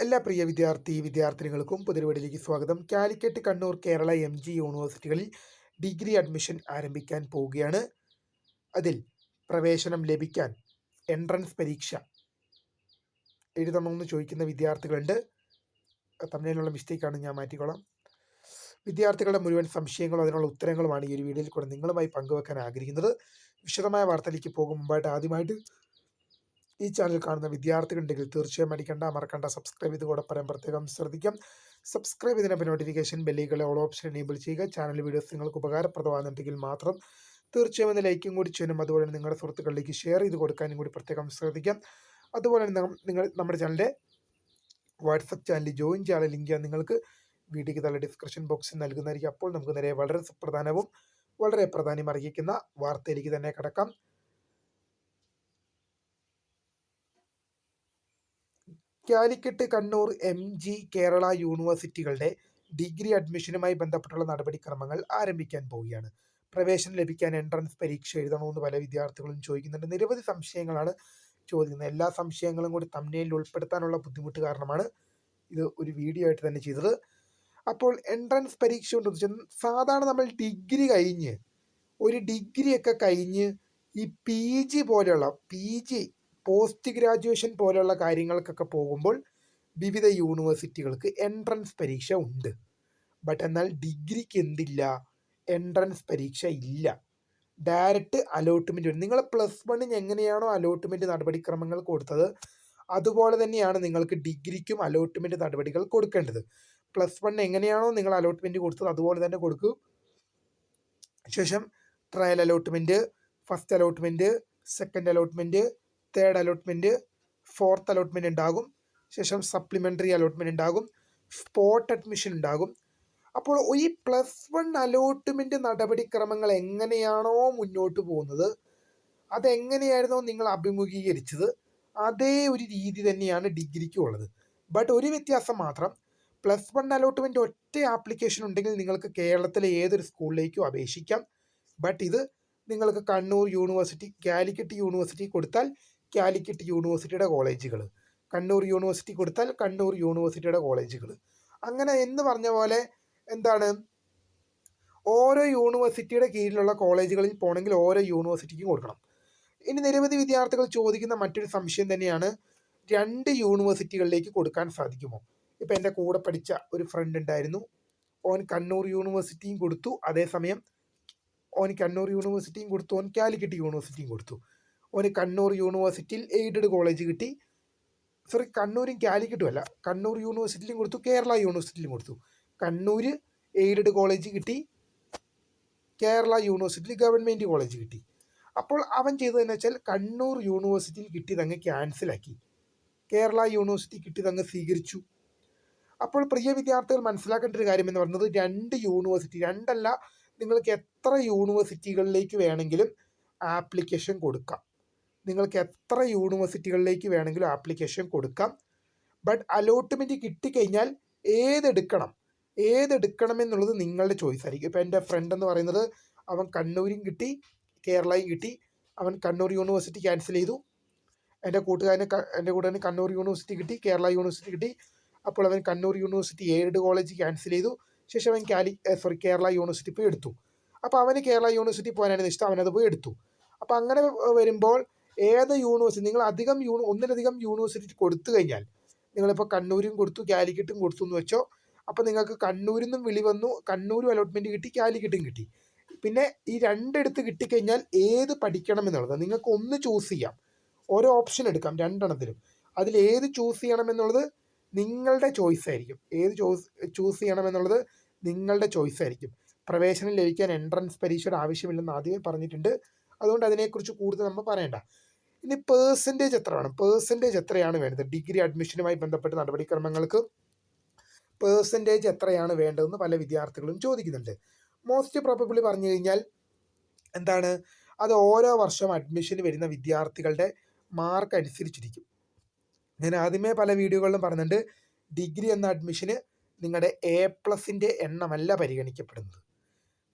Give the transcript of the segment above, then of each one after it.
എല്ലാ പ്രിയ വിദ്യാർത്ഥിനികൾക്കും പുതിയ സ്വാഗതം. കാലിക്കറ്റ്, കണ്ണൂർ, കേരള MG യൂണിവേഴ്സിറ്റികളിൽ ഡിഗ്രി അഡ്മിഷൻ ആരംഭിക്കാൻ പോവുകയാണ്. അതിൽ പ്രവേശനം ലഭിക്കാൻ എൻട്രൻസ് പരീക്ഷ എഴുതണമെന്ന് ചോദിക്കുന്ന വിദ്യാർത്ഥികളുണ്ട്. തമ്മിലുള്ള മിസ്റ്റേക്കാണ്, ഞാൻ മാറ്റിക്കോളാം. വിദ്യാർത്ഥികളുടെ മുഴുവൻ സംശയങ്ങളും അതിനുള്ള ഉത്തരങ്ങളുമാണ് ഈ ഒരു വീഡിയോയിൽ കൂടെ നിങ്ങളുമായി പങ്കുവെക്കാൻ ആഗ്രഹിക്കുന്നത്. വിശദമായ വാർത്തയിലേക്ക് പോകും മുമ്പായിട്ട് ആദ്യമായിട്ട് ഈ ചാനൽ കാണുന്ന വിദ്യാർത്ഥികളുണ്ടെങ്കിൽ തീർച്ചയായും മറക്കണ്ട സബ്സ്ക്രൈബ് ചെയ്ത് കൂടെ പ്രത്യേകം ശ്രദ്ധിക്കാം. സബ്സ്ക്രൈബ് ചെയ്തതിനൊപ്പം നോട്ടിഫിക്കേഷൻ ബെല്ലുകളെ ഓൾ ഓപ്ഷൻ എനേബിൾ ചെയ്യുക. ചാനൽ വീഡിയോസ് നിങ്ങൾക്ക് ഉപകാരപ്രദമാകുന്നുണ്ടെങ്കിൽ മാത്രം തീർച്ചയായും ഒന്ന് ലൈക്കും കൂടി ചെയ്യണം. അതുപോലെ നിങ്ങളുടെ സുഹൃത്തുക്കളിലേക്ക് ഷെയർ ചെയ്ത് കൊടുക്കാനും കൂടി പ്രത്യേകം ശ്രദ്ധിക്കാം. അതുപോലെ നിങ്ങൾ നമ്മുടെ ചാനലിൻ്റെ വാട്സപ്പ് ചാനലിൽ ജോയിൻ ചെയ്യാനുള്ള ലിങ്ക് നിങ്ങൾക്ക് വീഡിയോയ്ക്ക് താഴെ ഡിസ്ക്രിപ്ഷൻ ബോക്സിൽ നൽകുന്നതായിരിക്കും. അപ്പോൾ നമുക്ക് നേരെ വളരെ സുപ്രധാനവും വളരെ പ്രാധാന്യം അർഹിക്കുന്ന വാർത്തയിലേക്ക് തന്നെ കടക്കാം. കാലിക്കറ്റ്, കണ്ണൂർ, MG, കേരള യൂണിവേഴ്സിറ്റികളുടെ ഡിഗ്രി അഡ്മിഷനുമായി ബന്ധപ്പെട്ടുള്ള നടപടിക്രമങ്ങൾ ആരംഭിക്കാൻ പോവുകയാണ്. പ്രവേശനം ലഭിക്കാൻ എൻട്രൻസ് പരീക്ഷ എഴുതണമെന്ന് പല വിദ്യാർത്ഥികളും ചോദിക്കുന്നുണ്ട്. നിരവധി സംശയങ്ങളാണ് ചോദിക്കുന്നത്. എല്ലാ സംശയങ്ങളും കൂടി തംബ്നെയിലിൽ ഉൾപ്പെടുത്താനുള്ള ബുദ്ധിമുട്ട് കാരണമാണ് ഇത് ഒരു വീഡിയോ ആയിട്ട് തന്നെ ചെയ്തത്. അപ്പോൾ എൻട്രൻസ് പരീക്ഷ കൊണ്ട് സാധാരണ നമ്മൾ ഡിഗ്രി കഴിഞ്ഞ് ഒരു ഡിഗ്രിയൊക്കെ കഴിഞ്ഞ് ഈ PG പോലെയുള്ള പോസ്റ്റ് ഗ്രാജുവേഷൻ പോലെയുള്ള കാര്യങ്ങൾക്കൊക്കെ പോകുമ്പോൾ വിവിധ യൂണിവേഴ്സിറ്റികൾക്ക് എൻട്രൻസ് പരീക്ഷ ഉണ്ട്. എന്നാൽ ഡിഗ്രിക്ക് എന്തില്ല? എൻട്രൻസ് പരീക്ഷ ഇല്ല. ഡയറക്റ്റ് അലോട്ട്മെൻറ്റ് വരും. നിങ്ങൾ +1 എങ്ങനെയാണോ അലോട്ട്മെൻറ്റ് നടപടിക്രമങ്ങൾ കൊടുത്തത് അതുപോലെ തന്നെയാണ് നിങ്ങൾക്ക് ഡിഗ്രിക്കും അലോട്ട്മെൻറ്റ് നടപടികൾ കൊടുക്കേണ്ടത്. +1 എങ്ങനെയാണോ നിങ്ങൾ അലോട്ട്മെൻറ്റ് കൊടുത്തത് അതുപോലെ തന്നെ കൊടുക്കും. ശേഷം trial allotment, first allotment, second allotment, third allotment, fourth allotment ഉണ്ടാകും. ശേഷം സപ്ലിമെൻ്ററി അലോട്ട്മെൻറ്റ് ഉണ്ടാകും, സ്പോട്ട് അഡ്മിഷൻ ഉണ്ടാകും. അപ്പോൾ ഈ +1 അലോട്ട്മെൻറ്റ് നടപടിക്രമങ്ങൾ എങ്ങനെയാണോ മുന്നോട്ട് പോകുന്നത്, അതെങ്ങനെയായിരുന്നോ നിങ്ങൾ അഭിമുഖീകരിച്ചത്, അതേ ഒരു രീതി തന്നെയാണ് ഡിഗ്രിക്കും ഉള്ളത്. ഒരു വ്യത്യാസം മാത്രം, +1 അലോട്ട്മെൻറ്റ് ഒറ്റ ആപ്ലിക്കേഷൻ ഉണ്ടെങ്കിൽ നിങ്ങൾക്ക് കേരളത്തിലെ ഏതൊരു സ്കൂളിലേക്കും അപേക്ഷിക്കാം. ഇത് നിങ്ങൾക്ക് കണ്ണൂർ യൂണിവേഴ്സിറ്റി, കാലിക്കറ്റ് യൂണിവേഴ്സിറ്റി കൊടുത്താൽ കാലിക്കറ്റ് യൂണിവേഴ്സിറ്റിയുടെ കോളേജുകൾ, കണ്ണൂർ യൂണിവേഴ്സിറ്റി കൊടുത്താൽ കണ്ണൂർ യൂണിവേഴ്സിറ്റിയുടെ കോളേജുകൾ, അങ്ങനെ എന്ന് പറഞ്ഞ പോലെ എന്താണ്, ഓരോ യൂണിവേഴ്സിറ്റിയുടെ കീഴിലുള്ള കോളേജുകളിൽ പോകണമെങ്കിൽ ഓരോ യൂണിവേഴ്സിറ്റിക്കും കൊടുക്കണം. ഇനി നിരവധി വിദ്യാർത്ഥികൾ ചോദിക്കുന്ന മറ്റൊരു സംശയം തന്നെയാണ്, 2 യൂണിവേഴ്സിറ്റികളിലേക്ക് കൊടുക്കാൻ സാധിക്കുമോ? ഇപ്പം എൻ്റെ കൂടെ പഠിച്ച ഒരു ഫ്രണ്ട് ഉണ്ടായിരുന്നു. ഓൻ കണ്ണൂർ യൂണിവേഴ്സിറ്റിയും കൊടുത്തു, അതേസമയം ഓൻ കണ്ണൂർ യൂണിവേഴ്സിറ്റിയും കൊടുത്തു, ഓൻ കാലിക്കറ്റ് യൂണിവേഴ്സിറ്റിയും കൊടുത്തു. ഓന് കണ്ണൂർ യൂണിവേഴ്സിറ്റിയിൽ എയ്ഡഡ് കോളേജ് കിട്ടി. കണ്ണൂരും കാലിക്കറ്റും അല്ല, കണ്ണൂർ യൂണിവേഴ്സിറ്റിയിലും കൊടുത്തു, കേരള യൂണിവേഴ്സിറ്റിയിലും കൊടുത്തു. കണ്ണൂർ എയ്ഡഡ് കോളേജ് കിട്ടി, കേരള യൂണിവേഴ്സിറ്റിയിൽ ഗവൺമെൻറ് കോളേജ് കിട്ടി. അപ്പോൾ അവൻ ചെയ്തതെന്ന് വെച്ചാൽ കണ്ണൂർ യൂണിവേഴ്സിറ്റിയിൽ കിട്ടിയതങ്ങ് ക്യാൻസലാക്കി, കേരള യൂണിവേഴ്സിറ്റി കിട്ടിയതങ്ങ് സ്വീകരിച്ചു. അപ്പോൾ പ്രിയ വിദ്യാർത്ഥികൾ മനസ്സിലാക്കേണ്ട ഒരു കാര്യം എന്ന് പറയുന്നത്, 2 യൂണിവേഴ്സിറ്റി, 2 അല്ല, നിങ്ങൾക്ക് എത്ര യൂണിവേഴ്സിറ്റികളിലേക്ക് വേണമെങ്കിലും ആപ്ലിക്കേഷൻ കൊടുക്കാം. നിങ്ങൾക്ക് എത്ര യൂണിവേഴ്സിറ്റികളിലേക്ക് വേണമെങ്കിലും ആപ്ലിക്കേഷൻ കൊടുക്കാം. അലോട്ട്മെൻറ്റ് കിട്ടിക്കഴിഞ്ഞാൽ ഏതെടുക്കണം എന്നുള്ളത് നിങ്ങളുടെ ചോയ്സ് ആയിരിക്കും. ഇപ്പോൾ എൻ്റെ ഫ്രണ്ട് എന്ന് പറയുന്നത്, അവൻ കണ്ണൂരും കിട്ടി കേരളയും കിട്ടി. അവൻ കണ്ണൂർ യൂണിവേഴ്സിറ്റി ക്യാൻസൽ ചെയ്തു. എൻ്റെ കൂട്ടുകാരന് കണ്ണൂർ യൂണിവേഴ്സിറ്റി കിട്ടി, കേരള യൂണിവേഴ്സിറ്റി കിട്ടി. അപ്പോൾ അവൻ Kannur university aided college cancel ചെയ്തു. ശേഷം അവൻ കേരള യൂണിവേഴ്സിറ്റി പോയി എടുത്തു. അപ്പോൾ അവന് കേരള യൂണിവേഴ്സിറ്റി പോകാനായിരുന്നു ഇഷ്ടം, അവനത് പോയി എടുത്തു. അപ്പോൾ അങ്ങനെ വരുമ്പോൾ ഏത് യൂണിവേഴ്സിറ്റി, നിങ്ങൾ ഒന്നിലധികം യൂണിവേഴ്സിറ്റി കൊടുത്തു കഴിഞ്ഞാൽ, നിങ്ങളിപ്പോൾ കണ്ണൂരും കൊടുത്തു കാലിക്കറ്റും കൊടുത്തു എന്ന് വെച്ചോ, അപ്പോൾ നിങ്ങൾക്ക് കണ്ണൂരിൽ നിന്നും വിളി വന്നു, കണ്ണൂരും അലോട്ട്മെൻറ്റ് കിട്ടി, കാലിക്കറ്റും കിട്ടി. പിന്നെ ഈ 2 എടുത്ത് കിട്ടിക്കഴിഞ്ഞാൽ ഏത് പഠിക്കണം എന്നുള്ളത് നിങ്ങൾക്ക് ഒന്ന് ചൂസ് ചെയ്യാം. ഓരോ ഓപ്ഷൻ എടുക്കാം 2 എണ്ണത്തിലും. അതിൽ ഏത് ചൂസ് ചെയ്യണമെന്നുള്ളത് നിങ്ങളുടെ ചോയ്സ് ആയിരിക്കും. ചൂസ് ചെയ്യണമെന്നുള്ളത് നിങ്ങളുടെ ചോയ്സ് ആയിരിക്കും. പ്രവേശനം ലഭിക്കാൻ എൻട്രൻസ് പരീക്ഷയുടെ ആവശ്യമില്ലെന്ന് ആദ്യമേ പറഞ്ഞിട്ടുണ്ട്. അതുകൊണ്ട് അതിനെക്കുറിച്ച് കൂടുതൽ നമ്മൾ പറയണ്ട. ഇനി പേഴ്സൻറ്റേജ് എത്രയാണ് വേണ്ടത്? ഡിഗ്രി അഡ്മിഷനുമായി ബന്ധപ്പെട്ട നടപടിക്രമങ്ങൾക്ക് പേഴ്സൻറ്റേജ് എത്രയാണ് വേണ്ടതെന്ന് പല വിദ്യാർത്ഥികളും ചോദിക്കുന്നുണ്ട്. മോസ്റ്റ് പ്രോബബിളി പറഞ്ഞു കഴിഞ്ഞാൽ എന്താണ്, അത് ഓരോ വർഷം അഡ്മിഷന് വരുന്ന വിദ്യാർത്ഥികളുടെ മാർക്ക് അനുസരിച്ചിരിക്കും. ഞാൻ ആദ്യമേ പല വീഡിയോകളിലും പറഞ്ഞിട്ടുണ്ട്, ഡിഗ്രി എന്ന അഡ്മിഷന് നിങ്ങളുടെ A+ൻ്റെ എണ്ണമല്ല പരിഗണിക്കപ്പെടുന്നത്.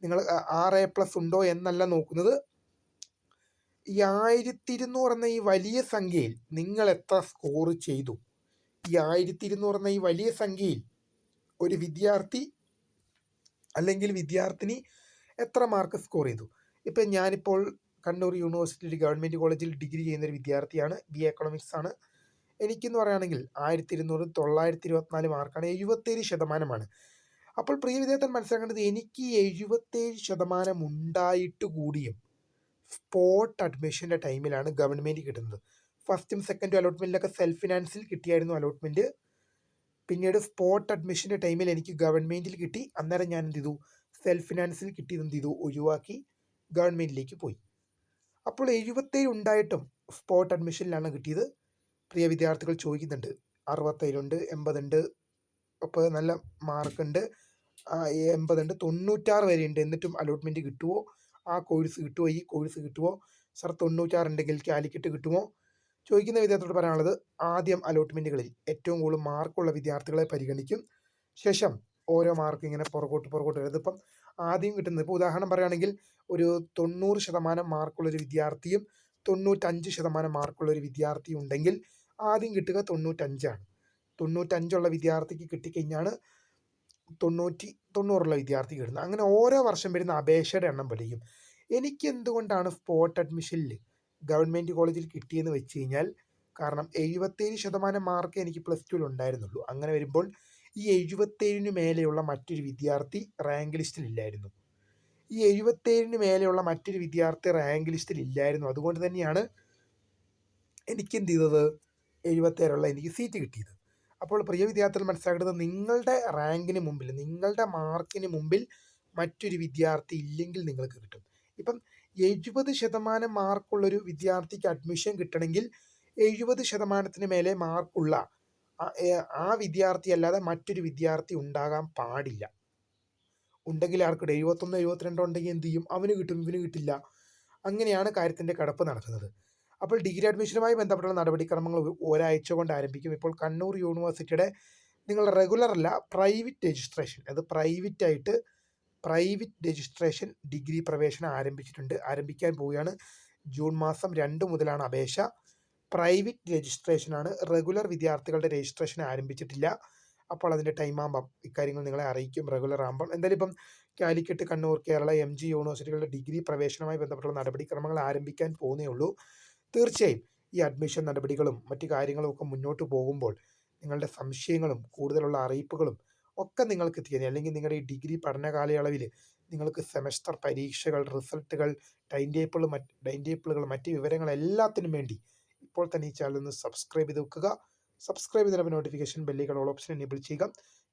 നിങ്ങൾ 6A+ ഉണ്ടോ എന്നല്ല നോക്കുന്നത്. ഈ 1200 എന്ന ഈ വലിയ സംഖ്യയിൽ നിങ്ങൾ എത്ര സ്കോർ ചെയ്തു ഈ 1200 എന്ന ഈ വലിയ സംഖ്യയിൽ ഒരു വിദ്യാർത്ഥി അല്ലെങ്കിൽ വിദ്യാർത്ഥിനി എത്ര മാർക്ക് സ്കോർ ചെയ്തു? ഇപ്പം ഞാനിപ്പോൾ കണ്ണൂർ യൂണിവേഴ്സിറ്റി ഗവൺമെൻറ് കോളേജിൽ ഡിഗ്രി ചെയ്യുന്നൊരു വിദ്യാർത്ഥിയാണ്. BA എക്കണോമിക്സ് ആണ്. എനിക്കെന്ന് പറയുകയാണെങ്കിൽ 1200 924 മാർക്കാണ്, 77%. അപ്പോൾ പ്രിയ വിദ്യാർത്ഥികൾ മനസ്സിലാക്കേണ്ടത്, എനിക്ക് 77% ഉണ്ടായിട്ട് കൂടിയും സ്പോട്ട് അഡ്മിഷൻ്റെ ടൈമിലാണ് ഗവൺമെൻറ് കിട്ടുന്നത്. ഫസ്റ്റും സെക്കൻഡും അലോട്ട്മെൻറ്റിലൊക്കെ സെൽഫ് ഫിനാൻസിൽ കിട്ടിയായിരുന്നു അലോട്ട്മെൻറ്റ്. പിന്നീട് സ്പോട്ട് അഡ്മിഷൻ്റെ ടൈമിൽ എനിക്ക് ഗവൺമെൻറ്റിൽ കിട്ടി. അന്നേരം ഞാൻ എന്ത് ചെയ്തു? സെൽഫ് ഫിനാൻസിൽ കിട്ടിയത് എന്ത് ചെയ്തു? ഒഴിവാക്കി ഗവൺമെൻറ്റിലേക്ക് പോയി. അപ്പോൾ 77 ഉണ്ടായിട്ടും സ്പോട്ട് അഡ്മിഷനിലാണ് കിട്ടിയത്. പ്രിയ വിദ്യാർത്ഥികൾ ചോദിക്കുന്നുണ്ട്, 67 ഉണ്ട്, 80 ഉണ്ട്, അപ്പോൾ നല്ല മാർക്കുണ്ട്, 80 ഉണ്ട്, 96 വരെ ഉണ്ട്, എന്നിട്ടും അലോട്ട്മെൻറ്റ് കിട്ടുമോ? ആ കോഴ്സ് കിട്ടുമോ? ഈ കോഴ്സ് കിട്ടുമോ? സർ 96 ഉണ്ടെങ്കിൽ കാലിക്കറ്റ് കിട്ടുമോ? ചോദിക്കുന്ന വിദ്യാർത്ഥിയോട് പറയാനുള്ളത്, ആദ്യം അലോട്ട്മെൻറ്റുകളിൽ ഏറ്റവും കൂടുതൽ മാർക്കുള്ള വിദ്യാർത്ഥികളെ പരിഗണിക്കും. ശേഷം ഓരോ മാർക്ക് ഇങ്ങനെ പുറകോട്ട് വരും. ഇതിപ്പം ആദ്യം കിട്ടുന്നത്, ഇപ്പോൾ ഉദാഹരണം പറയുകയാണെങ്കിൽ, ഒരു 90% മാർക്കുള്ളൊരു വിദ്യാർത്ഥിയും 95% മാർക്കുള്ളൊരു വിദ്യാർത്ഥിയും ഉണ്ടെങ്കിൽ ആദ്യം കിട്ടുക 95 95 വിദ്യാർത്ഥിക്ക് കിട്ടിക്കഴിഞ്ഞാണ് 90 വിദ്യാർത്ഥിക്ക് കിട്ടുന്നത്. അങ്ങനെ ഓരോ വർഷം വരുന്ന അപേക്ഷയുടെ എണ്ണം പഠിക്കും. എനിക്ക് എന്തുകൊണ്ടാണ് സ്പോട്ട് അഡ്മിഷനിൽ ഗവൺമെൻറ് കോളേജിൽ കിട്ടിയെന്ന് വെച്ച് കഴിഞ്ഞാൽ, കാരണം 77% മാർക്ക് എനിക്ക് പ്ലസ് ടുവിൽ ഉണ്ടായിരുന്നുള്ളൂ. അങ്ങനെ വരുമ്പോൾ ഈ 77 മേലെയുള്ള മറ്റൊരു വിദ്യാർത്ഥി റാങ്ക് ലിസ്റ്റിൽ ഇല്ലായിരുന്നു. ഈ 77 മേലെയുള്ള മറ്റൊരു വിദ്യാർത്ഥി റാങ്ക് ലിസ്റ്റിൽ ഇല്ലായിരുന്നു. അതുകൊണ്ട് തന്നെയാണ് എനിക്ക് എന്ത് ചെയ്തത്? 77 എനിക്ക് സീറ്റ് കിട്ടിയത്. അപ്പോൾ പ്രിയ വിദ്യാർത്ഥികൾ മനസ്സിലാക്കേണ്ടത്, നിങ്ങളുടെ റാങ്കിന് മുമ്പിൽ, നിങ്ങളുടെ മാർക്കിന് മുമ്പിൽ മറ്റൊരു വിദ്യാർത്ഥി ഇല്ലെങ്കിൽ നിങ്ങൾക്ക് കിട്ടും. ഇപ്പം 70% മാർക്കുള്ളൊരു വിദ്യാർത്ഥിക്ക് അഡ്മിഷൻ കിട്ടണമെങ്കിൽ 70% മേലെ മാർക്കുള്ള ആ വിദ്യാർത്ഥി അല്ലാതെ മറ്റൊരു വിദ്യാർത്ഥി ഉണ്ടാകാൻ പാടില്ല. ഉണ്ടെങ്കിൽ ആർക്കിടെ 71 72 ഉണ്ടെങ്കിൽ എന്ത് ചെയ്യും? അവന് കിട്ടും, ഇവന് കിട്ടില്ല. അങ്ങനെയാണ് കാര്യത്തിൻ്റെ കടപ്പ് നടക്കുന്നത്. അപ്പോൾ ഡിഗ്രി അഡ്മിഷനുമായി ബന്ധപ്പെട്ടുള്ള നടപടിക്രമങ്ങൾ ഒരാഴ്ച കൊണ്ട് ആരംഭിക്കും. ഇപ്പോൾ കണ്ണൂർ യൂണിവേഴ്സിറ്റിയുടെ നിങ്ങൾ റെഗുലർ അല്ല, പ്രൈവറ്റ് രജിസ്ട്രേഷൻ, അത് പ്രൈവറ്റ് രജിസ്ട്രേഷൻ ഡിഗ്രി പ്രവേശനം ആരംഭിക്കാൻ പോവുകയാണ്. ജൂൺ മാസം 2 മുതലാണ് അപേക്ഷ. പ്രൈവറ്റ് രജിസ്ട്രേഷനാണ്, റെഗുലർ വിദ്യാർത്ഥികളുടെ രജിസ്ട്രേഷൻ ആരംഭിച്ചിട്ടില്ല. അപ്പോൾ അതിൻ്റെ ടൈം ആകുമ്പം ഇക്കാര്യങ്ങൾ നിങ്ങളെ അറിയിക്കും. റെഗുലർ ആകുമ്പം എന്തായാലും ഇപ്പം കാലിക്കറ്റ്, കണ്ണൂർ, കേരള, MG യൂണിവേഴ്സിറ്റികളുടെ ഡിഗ്രി പ്രവേശനവുമായി ബന്ധപ്പെട്ടുള്ള നടപടിക്രമങ്ങൾ ആരംഭിക്കാൻ പോകുന്നേ ഉള്ളൂ. തീർച്ചയായും ഈ അഡ്മിഷൻ നടപടികളും മറ്റു കാര്യങ്ങളും ഒക്കെ മുന്നോട്ട് പോകുമ്പോൾ നിങ്ങളുടെ സംശയങ്ങളും കൂടുതലുള്ള അറിയിപ്പുകളും ഒക്കെ നിങ്ങൾക്ക് എത്തിക്കുക. അല്ലെങ്കിൽ നിങ്ങളുടെ ഈ ഡിഗ്രി പഠന കാലയളവിൽ നിങ്ങൾക്ക് സെമസ്റ്റർ പരീക്ഷകൾ, റിസൾട്ടുകൾ, ടൈം ടേബിളുകൾ, മറ്റ് വിവരങ്ങൾ എല്ലാത്തിനും വേണ്ടി ഇപ്പോൾ തന്നെ ഈ ചാനൽ ഒന്ന് സബ്സ്ക്രൈബ് ചെയ്ത് വെക്കുക. സബ്സ്ക്രൈബ് ചെയ്തതിന് നോട്ടിഫിക്കേഷൻ ബെല്ലുകൾ ഓൾ ഓപ്ഷൻ എനേബിൾ ചെയ്യുക.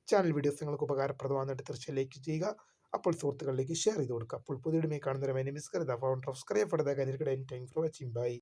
ചാനൽ വീഡിയോസ് നിങ്ങൾക്ക് ഉപകാരപ്രദമാകുന്നിട്ട് തീർച്ചയായും ലൈക്ക് ചെയ്യുക. അപ്പോൾ സുഹൃത്തുക്കളിലേക്ക് ഷെയർ ചെയ്ത് കൊടുക്കുക. അപ്പോൾ പുതിയ കാണുന്നവരെ, മൈ നെയിം ഈസ് കറിത, founder of scribe for the career guide. Thanks for watching. By.